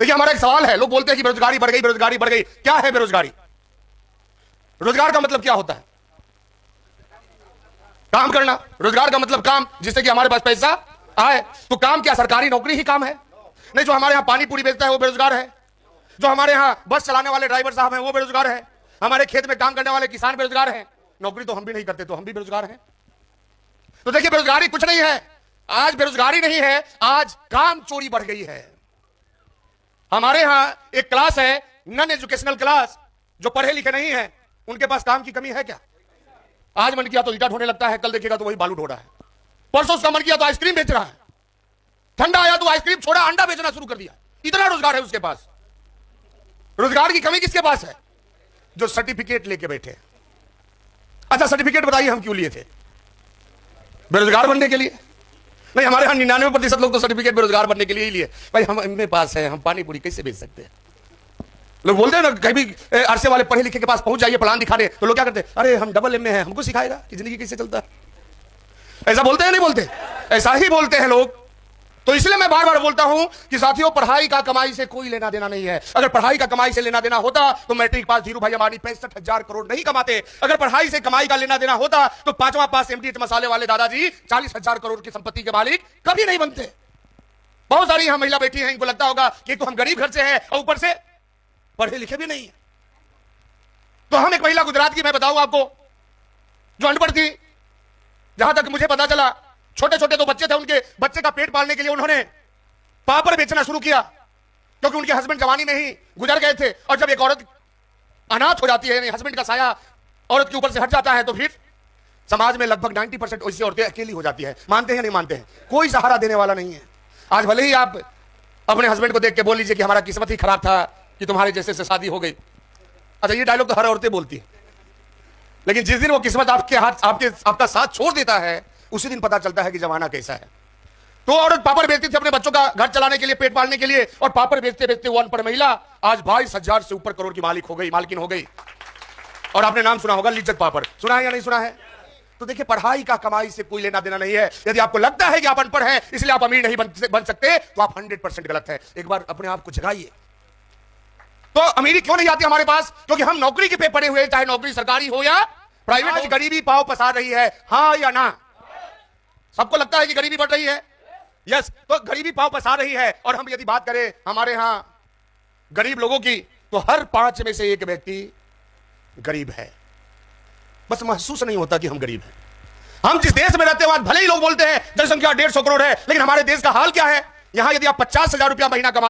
देखिए हमारा एक सवाल है, लोग बोलते हैं कि बेरोजगारी बढ़ गई, बेरोजगारी बढ़ गई। क्या है बेरोजगारी? रोजगार का मतलब क्या होता है? काम करना। रोजगार का मतलब काम, जिससे कि हमारे पास पैसा आए। तो काम क्या सरकारी नौकरी ही काम है? नहीं, जो हमारे यहां पानी पूरी बेचता है वो बेरोजगार है, जो हमारे यहां बस चलाने वाले ड्राइवर साहब हैं वो बेरोजगार है, हमारे खेत में काम करने वाले किसान बेरोजगार हैं। नौकरी तो हम भी नहीं करते तो हम भी बेरोजगार हैं। तो देखिए बेरोजगारी कुछ नहीं है, आज बेरोजगारी नहीं है, आज काम चोरी बढ़ गई है। हमारे यहां एक क्लास है, नॉन एजुकेशनल क्लास, जो पढ़े लिखे नहीं है, उनके पास काम की कमी है क्या? आज मन किया तो ईटा ढोने लगता है, कल देखिएगा तो वही बालू ढो रहा है, परसों उसका मन किया तो आइसक्रीम बेच रहा है, ठंडा आया तो आइसक्रीम छोड़ा अंडा बेचना शुरू कर दिया। इतना रोजगार है उसके पास। रोजगार की कमी किसके पास है? जो सर्टिफिकेट लेके बैठे। अच्छा सर्टिफिकेट बताइए हम क्यों लिए थे? बेरोजगार बनने के लिए? नहीं, हमारे यहां 99% लोग तो सर्टिफिकेट बेरोजगार बनने के लिए ही लिए। भाई हम एमए पास है, हम पानी पूरी कैसे बेच सकते हैं? लोग बोलते हैं ना, कहीं भी अरसे वाले पढ़े लिखे के पास पहुंच जाइए, प्लान दिखा दे, तो लोग क्या करते हैं, अरे हम डबल एमए हैं, हमको सिखाएगा कि जिंदगी कैसे चलता है। ऐसा बोलते हैं नहीं बोलते? ऐसा ही बोलते हैं लोग। तो इसलिए मैं बार बार बोलता हूं कि साथियों, पढ़ाई का कमाई से कोई लेना देना नहीं है। अगर पढ़ाई का कमाई से लेना देना होता तो मैट्रिक पास धीरू भाई अंबानी 65,000 करोड़ नहीं कमाते। अगर पढ़ाई से कमाई का लेना देना होता तो 5वां पास एमडीएच मसाले वाले दादाजी 40,000 करोड़ की संपत्ति के मालिक कभी नहीं बनते। बहुत सारी यहां महिला बैठी हैं, इनको लगता होगा कि तो हम गरीब घर से हैं और ऊपर से पढ़े लिखे भी नहीं है। तो हम एक महिला गुजरात की मैं बताऊं आपको, जो अनपढ़ थी, जहां तक मुझे पता चला, छोटे छोटे दो बच्चे थे, उनके बच्चे का पेट पालने के लिए उन्होंने पापड़ बेचना शुरू किया, क्योंकि उनके हस्बैंड जवानी में ही गुजर गए थे। और जब एक औरत अनाथ हो जाती है, हस्बैंड का साया औरत के ऊपर से हट जाता है, तो फिर समाज में लगभग 90% ऐसी औरतें अकेली हो जाती है। मानते हैं नहीं मानते हैं? कोई सहारा देने वाला नहीं है। आज भले ही आप अपने हस्बैंड को देख के बोल लीजिए कि हमारा किस्मत ही खराब था कि तुम्हारे जैसे से शादी हो गई। अच्छा ये डायलॉग तो हर औरतें बोलती है, लेकिन जिस दिन वो किस्मत आपके हाथ आपका साथ छोड़ देता है, उसी दिन पता चलता है कि जमाना कैसा है। तो औरत पापड़ बेचती थी अपने बच्चों का घर चलाने के लिए, पेट पालने के लिए, और पापड़ बेचते बेचते वो अनपढ़ महिला आज 22,000 से ऊपर करोड़ की मालिक हो गई, मालकिन हो गई। और आपने नाम सुना होगा लिज्जत पापड़, सुना है या नहीं सुना है? तो देखिए पढ़ाई का कमाई से कोई लेना देना नहीं है। यदि आपको लगता है कि आप अनपढ़ हैं इसलिए आप अमीर नहीं बन सकते, तो आप 100% गलत है। एक बार अपने आप को जगाइए। तो अमीरी क्यों नहीं आती हमारे पास? क्योंकि हम नौकरी के पे पड़े हुए, चाहे नौकरी सरकारी हो या प्राइवेट हो। गरीबी पांव पसार रही है, हाँ या ना? सबको लगता है कि गरीबी बढ़ रही है। यस, तो गरीबी पांव पसार रही है। और हम यदि बात करें हमारे यहां गरीब लोगों की, तो हर 5 में से 1 व्यक्ति गरीब है, बस महसूस नहीं होता कि हम गरीब हैं। हम जिस देश में रहते हैं वहां भले ही लोग बोलते हैं जनसंख्या 150 करोड़ है, लेकिन हमारे देश का हाल क्या है? यहां यदि आप 50,000 रुपया महीना कमा